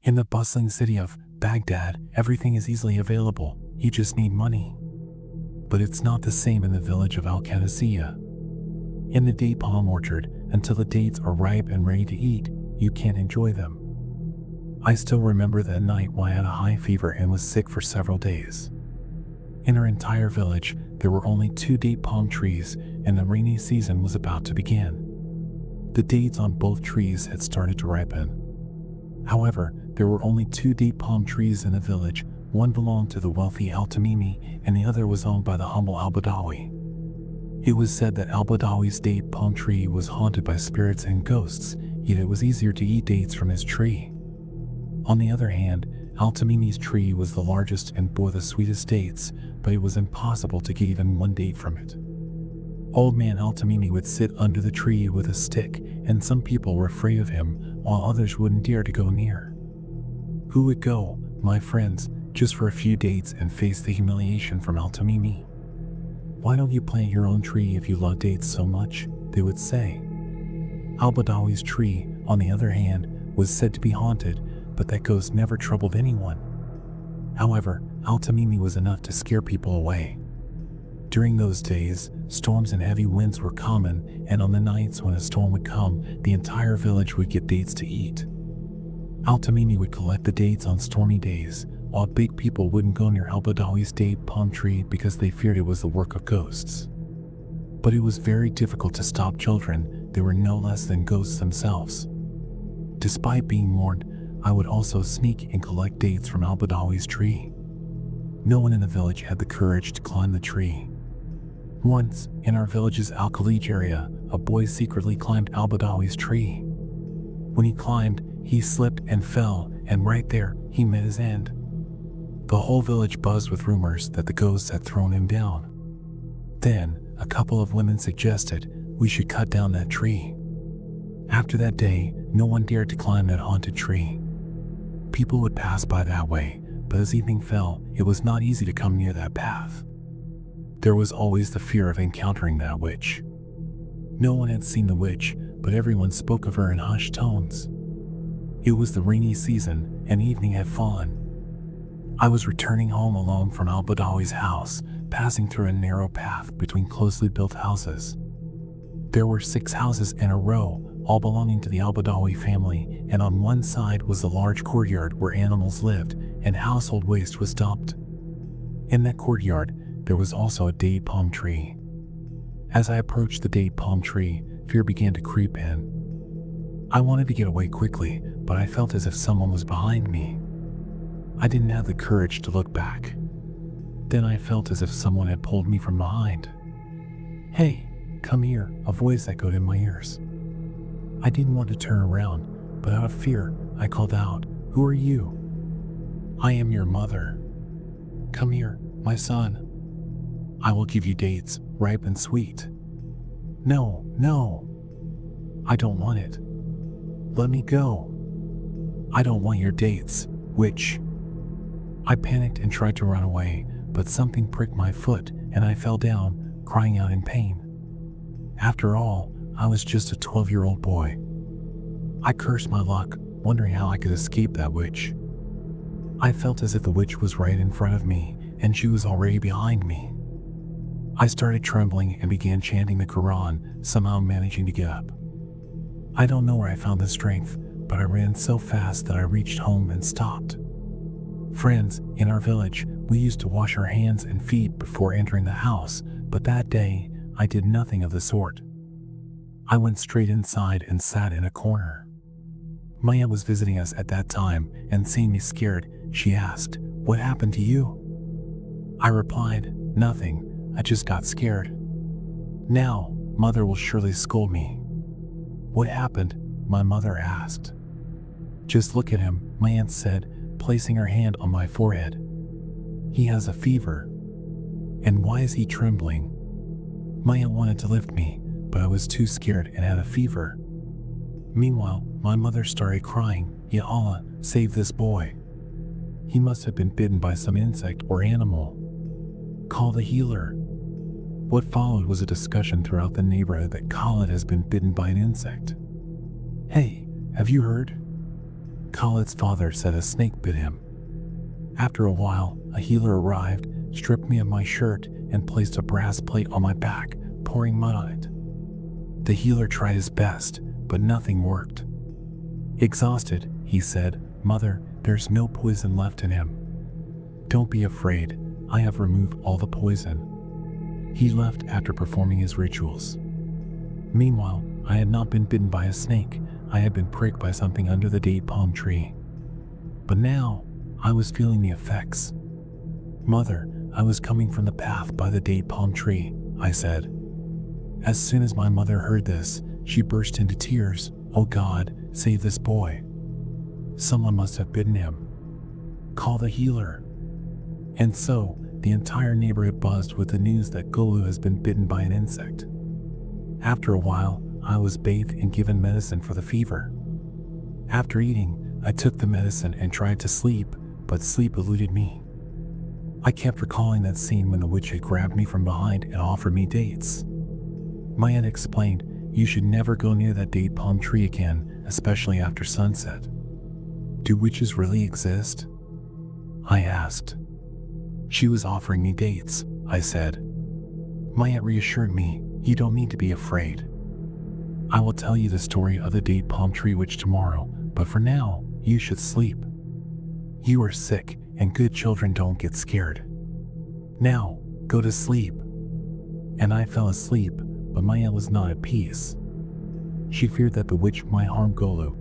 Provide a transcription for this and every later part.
In the bustling city of Baghdad, everything is easily available. You just need money. But it's not the same in the village of Al-Qadisiyah. In the date palm orchard, until the dates are ripe and ready to eat, you can't enjoy them. I still remember that night when I had a high fever and was sick for several days. In our entire village, there were only 2 date palm trees, and the rainy season was about to begin. The dates on both trees had started to ripen. However, there were only 2 date palm trees in the village. One belonged to the wealthy Al-Tamimi, and the other was owned by the humble Al-Badawi. It was said that Al-Badawi's date palm tree was haunted by spirits and ghosts, yet it was easier to eat dates from his tree. On the other hand, Al-Tamimi's tree was the largest and bore the sweetest dates, but it was impossible to get even 1 date from it. Old man Al-Tamimi would sit under the tree with a stick, and some people were afraid of him, while others wouldn't dare to go near. Who would go, my friends, just for a few dates and face the humiliation from Al-Tamimi? Why don't you plant your own tree if you love dates so much? They would say. Al-Badawi's tree, on the other hand, was said to be haunted, but that ghost never troubled anyone. However, Al-Tamimi was enough to scare people away. During those days, storms and heavy winds were common, and on the nights when a storm would come, the entire village would get dates to eat. Al-Tamimi would collect the dates on stormy days, while big people wouldn't go near Al-Badawi's date palm tree because they feared it was the work of ghosts. But it was very difficult to stop children. They were no less than ghosts themselves. Despite being warned, I would also sneak and collect dates from Al-Badawi's tree. No one in the village had the courage to climb the tree. Once, in our village's Al-Khalij area, a boy secretly climbed Al-Badawi's tree. When he climbed, he slipped and fell, and right there, he met his end. The whole village buzzed with rumors that the ghosts had thrown him down. Then, a couple of women suggested we should cut down that tree. After that day, no one dared to climb that haunted tree. People would pass by that way, but as evening fell, it was not easy to come near that path. There was always the fear of encountering that witch. No one had seen the witch, but everyone spoke of her in hushed tones. It was the rainy season, and evening had fallen. I was returning home alone from Al-Badawi's house, passing through a narrow path between closely built houses. There were 6 houses in a row, all belonging to the Al-Badawi family, and on one side was the large courtyard where animals lived and household waste was dumped. In that courtyard, there was also a date palm tree. As I approached the date palm tree, fear began to creep in. I wanted to get away quickly, but I felt as if someone was behind me. I didn't have the courage to look back. Then I felt as if someone had pulled me from behind. "Hey, come here," a voice echoed in my ears. I didn't want to turn around, but out of fear, I called out, "Who are you?" "I am your mother. Come here, my son. I will give you dates, ripe and sweet." "No, no. I don't want it. Let me go." "I don't want your dates, witch." I panicked and tried to run away, but something pricked my foot and I fell down, crying out in pain. After all, I was just a 12-year-old boy. I cursed my luck, wondering how I could escape that witch. I felt as if the witch was right in front of me, and she was already behind me. I started trembling and began chanting the Quran, somehow managing to get up. I don't know where I found the strength, but I ran so fast that I reached home and stopped. Friends, in our village, we used to wash our hands and feet before entering the house, but that day, I did nothing of the sort. I went straight inside and sat in a corner. Maya was visiting us at that time, and seeing me scared, she asked, "What happened to you?" I replied, "Nothing, I just got scared." "Now, Mother will surely scold me." "What happened?" my mother asked. "Just look at him," my aunt said, placing her hand on my forehead. "He has a fever." "And why is he trembling?" My aunt wanted to lift me, but I was too scared and had a fever. Meanwhile, my mother started crying, "Ya Allah, save this boy. He must have been bitten by some insect or animal. Call the healer." What followed was a discussion throughout the neighborhood that Khalid has been bitten by an insect. "Hey, have you heard? Khaled's father said a snake bit him. After a while, a healer arrived, stripped me of my shirt, and placed a brass plate on my back, pouring mud on it. The healer tried his best, but nothing worked. Exhausted, he said, "Mother, there's no poison left in him. Don't be afraid, I have removed all the poison." He left after performing his rituals. Meanwhile, I had not been bitten by a snake, I had been pricked by something under the date palm tree. But now, I was feeling the effects. "Mother, I was coming from the path by the date palm tree," I said. As soon as my mother heard this, she burst into tears. "Oh God, save this boy. Someone must have bitten him. Call the healer." And so, the entire neighborhood buzzed with the news that Golu has been bitten by an insect. After a while, I was bathed and given medicine for the fever. After eating, I took the medicine and tried to sleep, but sleep eluded me. I kept recalling that scene when the witch had grabbed me from behind and offered me dates. My aunt explained, "You should never go near that date palm tree again, especially after sunset." "Do witches really exist?" I asked. "She was offering me dates," I said. My aunt reassured me, "You don't need to be afraid. I will tell you the story of the date palm tree witch tomorrow, but for now, you should sleep. You are sick, and good children don't get scared. Now, go to sleep." And I fell asleep, but my aunt was not at peace. She feared that the witch might harm Golu.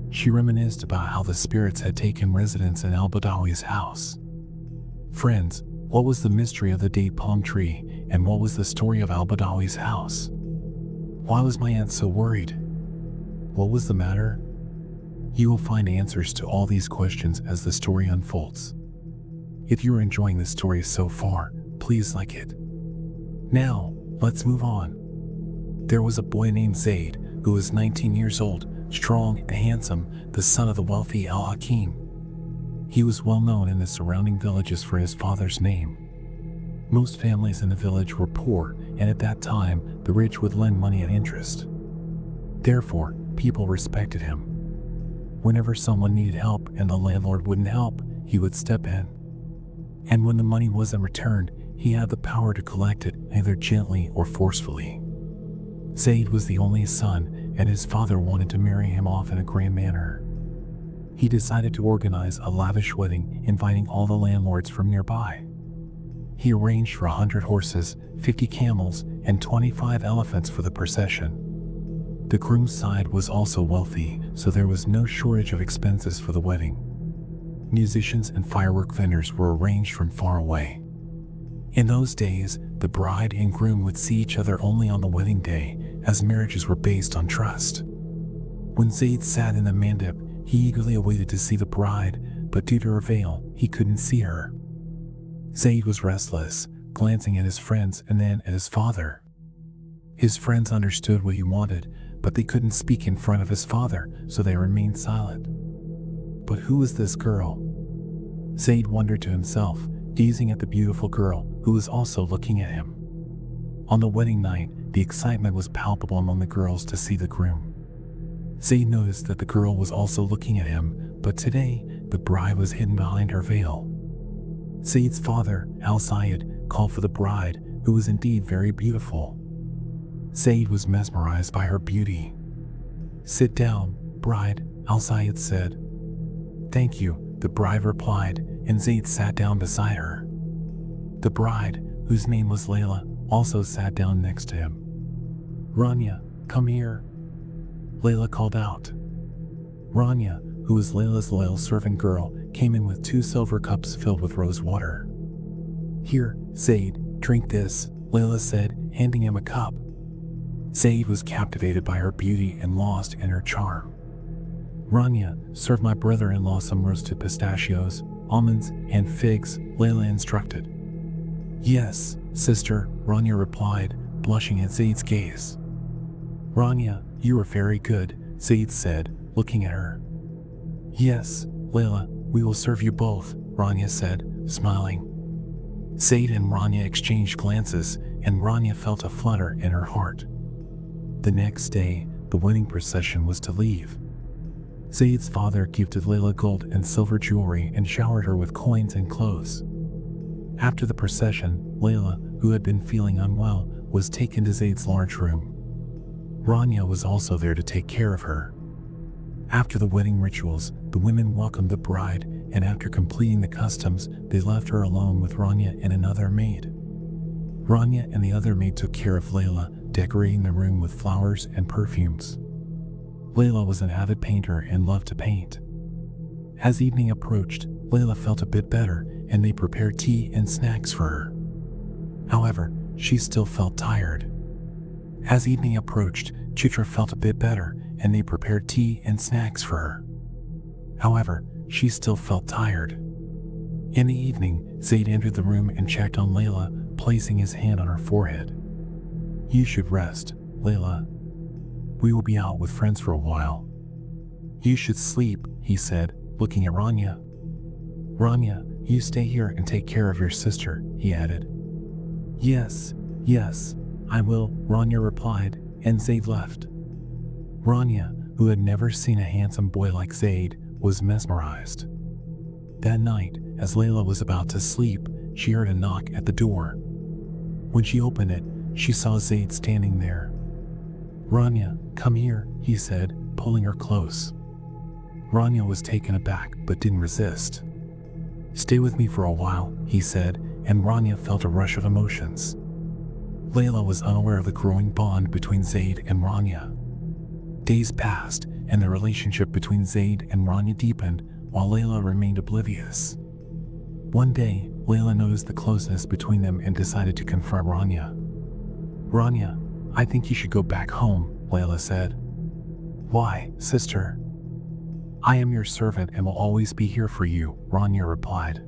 She reminisced about how the spirits had taken residence in al-Badawi's house. Friends, what was the mystery of the date palm tree, and what was the story of al-Badawi's house? Why was my aunt so worried? What was the matter? You will find answers to all these questions as the story unfolds. If you are enjoying this story so far, please like it. Now, let's move on. There was a boy named Zaid, who was 19 years old, strong and handsome, the son of the wealthy Al-Hakim. He was well known in the surrounding villages for his father's name. Most families in the village were poor, and at that time, the rich would lend money at interest. Therefore, people respected him. Whenever someone needed help and the landlord wouldn't help, he would step in. And when the money wasn't returned, he had the power to collect it either gently or forcefully. Zaid was the only son, and his father wanted to marry him off in a grand manner. He decided to organize a lavish wedding, inviting all the landlords from nearby. He arranged for 100 horses, 50 camels, and 25 elephants for the procession. The groom's side was also wealthy, so there was no shortage of expenses for the wedding. Musicians and firework vendors were arranged from far away. In those days, the bride and groom would see each other only on the wedding day, as marriages were based on trust. When Zaid sat in the mandip, he eagerly awaited to see the bride, but due to her veil, he couldn't see her. Zaid was restless, glancing at his friends and then at his father. His friends understood what he wanted, but they couldn't speak in front of his father, so they remained silent. But who was this girl? Zaid wondered to himself, gazing at the beautiful girl, who was also looking at him. On the wedding night, the excitement was palpable among the girls to see the groom. Zaid noticed that the girl was also looking at him, but today, the bride was hidden behind her veil. Zaid's father, Al-Sayed, called for the bride, who was indeed very beautiful. Zaid was mesmerized by her beauty. "Sit down, bride," Al-Sayed said. "Thank you," the bride replied, and Zaid sat down beside her. The bride, whose name was Layla, also sat down next to him. "Rania, come here," Layla called out. Rania, who was Layla's loyal servant girl, came in with 2 silver cups filled with rose water. "Here, Zaid, drink this," Layla said, handing him a cup. Zaid was captivated by her beauty and lost in her charm. "Rania, serve my brother-in-law some roasted pistachios, almonds, and figs," Layla instructed. "Yes, sister," Rania replied, blushing at Zaid's gaze. "Rania, you are very good," Zaid said, looking at her. "Yes, Layla, we will serve you both," Rania said, smiling. Zaid and Rania exchanged glances, and Rania felt a flutter in her heart. The next day, the wedding procession was to leave. Zaid's father gifted Layla gold and silver jewelry and showered her with coins and clothes. After the procession, Layla, who had been feeling unwell, was taken to Zaid's large room. Rania was also there to take care of her. After the wedding rituals, the women welcomed the bride, and after completing the customs, they left her alone with Rania and another maid. Rania and the other maid took care of Layla, decorating the room with flowers and perfumes. Layla was an avid painter and loved to paint. As evening approached, Layla felt a bit better, and they prepared tea and snacks for her. However, she still felt tired. As evening approached, Chitra felt a bit better, and they prepared tea and snacks for her. However, she still felt tired. In the evening, Zaid entered the room and checked on Layla, placing his hand on her forehead. "You should rest, Layla. We will be out with friends for a while." "You should sleep," he said, looking at Rania. "Rania, you stay here and take care of your sister," he added. Yes, I will," Rania replied, and Zaid left. Rania, who had never seen a handsome boy like Zaid, was mesmerized. That night, as Layla was about to sleep, she heard a knock at the door. When she opened it, she saw Zaid standing there. "Rania, come here," he said, pulling her close. Rania was taken aback but didn't resist. "Stay with me for a while," he said, and Rania felt a rush of emotions. Layla was unaware of the growing bond between Zaid and Rania. Days passed, and the relationship between Zaid and Rania deepened, while Layla remained oblivious. One day, Layla noticed the closeness between them and decided to confront Rania. "Rania, I think you should go back home," Layla said. "Why, sister?" "I am your servant and will always be here for you," Rania replied.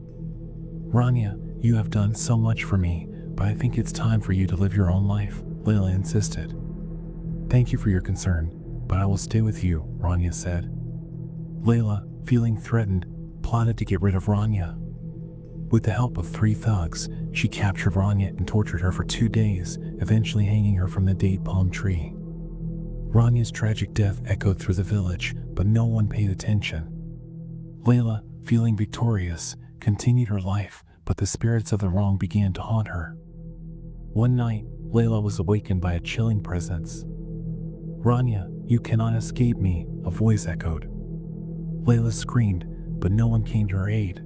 "Rania, you have done so much for me, but I think it's time for you to live your own life," Layla insisted. "Thank you for your concern, but I will stay with you," Rania said. Layla, feeling threatened, plotted to get rid of Rania. With the help of 3 thugs, she captured Rania and tortured her for 2 days, eventually hanging her from the date palm tree. Rania's tragic death echoed through the village, but no one paid attention. Layla, feeling victorious, continued her life, but the spirits of the wrong began to haunt her. One night, Layla was awakened by a chilling presence. "Rania, you cannot escape me," a voice echoed. Layla screamed, but no one came to her aid.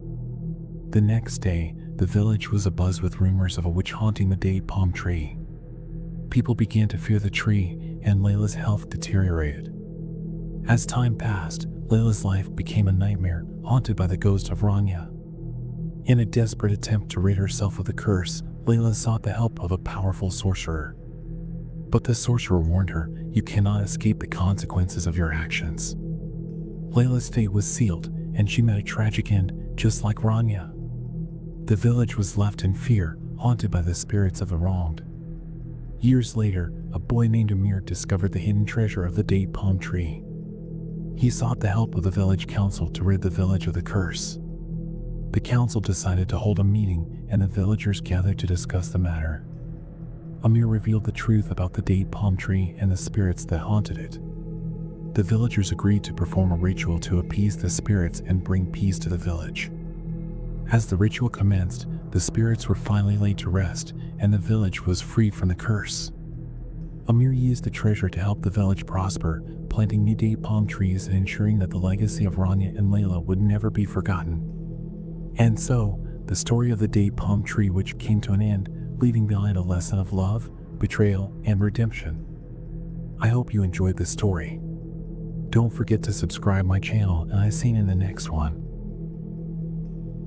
The next day, the village was abuzz with rumors of a witch haunting the date palm tree. People began to fear the tree, and Layla's health deteriorated. As time passed, Layla's life became a nightmare, haunted by the ghost of Rania. In a desperate attempt to rid herself of the curse, Layla sought the help of a powerful sorcerer. But the sorcerer warned her, "You cannot escape the consequences of your actions." Layla's fate was sealed, and she met a tragic end, just like Rania. The village was left in fear, haunted by the spirits of the wronged. Years later, a boy named Amir discovered the hidden treasure of the date palm tree. He sought the help of the village council to rid the village of the curse. The council decided to hold a meeting, and the villagers gathered to discuss the matter. Amir revealed the truth about the date palm tree and the spirits that haunted it. The villagers agreed to perform a ritual to appease the spirits and bring peace to the village. As the ritual commenced, the spirits were finally laid to rest, and the village was freed from the curse. Amir used the treasure to help the village prosper, planting new date palm trees and ensuring that the legacy of Rania and Layla would never be forgotten. And so, the story of the date palm tree which came to an end, leaving behind a lesson of love, betrayal, and redemption. I hope you enjoyed this story. Don't forget to subscribe my channel, and I'll see you in the next one.